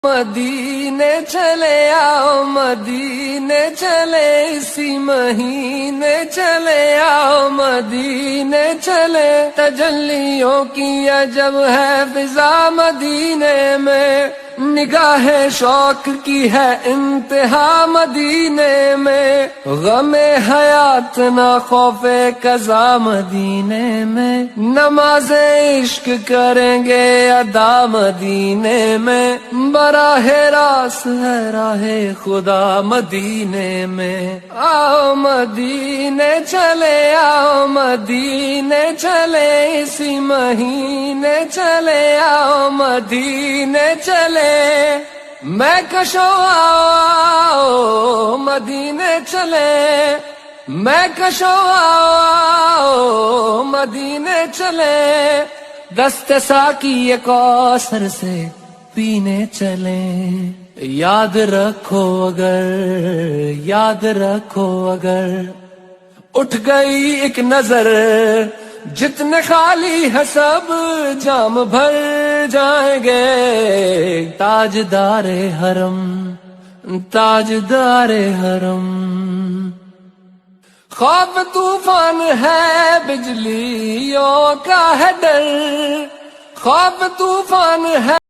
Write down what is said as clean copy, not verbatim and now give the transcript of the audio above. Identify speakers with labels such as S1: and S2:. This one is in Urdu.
S1: مدینے چلے آؤ مدینے چلے اسی مہینے چلے آؤ مدینے چلے تجلیوں کی عجب ہے فضا مدینے میں نگاہ شوق کی ہے انتہا مدینے میں غم حیات نہ خوف قضا مدینے میں نماز عشق کریں گے ادا مدینے میں براہ راست ہے راہ خدا مدینے میں آؤ مدینے چلے آؤ مدینے چلے اسی مہینے چلے آؤ مدینے چلے میں کشو آؤ مدینے چلے میں کشو آؤ مدینے چلے دست ساقی کوثر سے پینے چلیں یاد رکھو اگر اٹھ گئی ایک نظر جتنے خالی ہے سب جام بھر جائیں گے تاجدار حرم خوف طوفان ہے بجلیوں کا ہے ڈر خوف طوفان ہے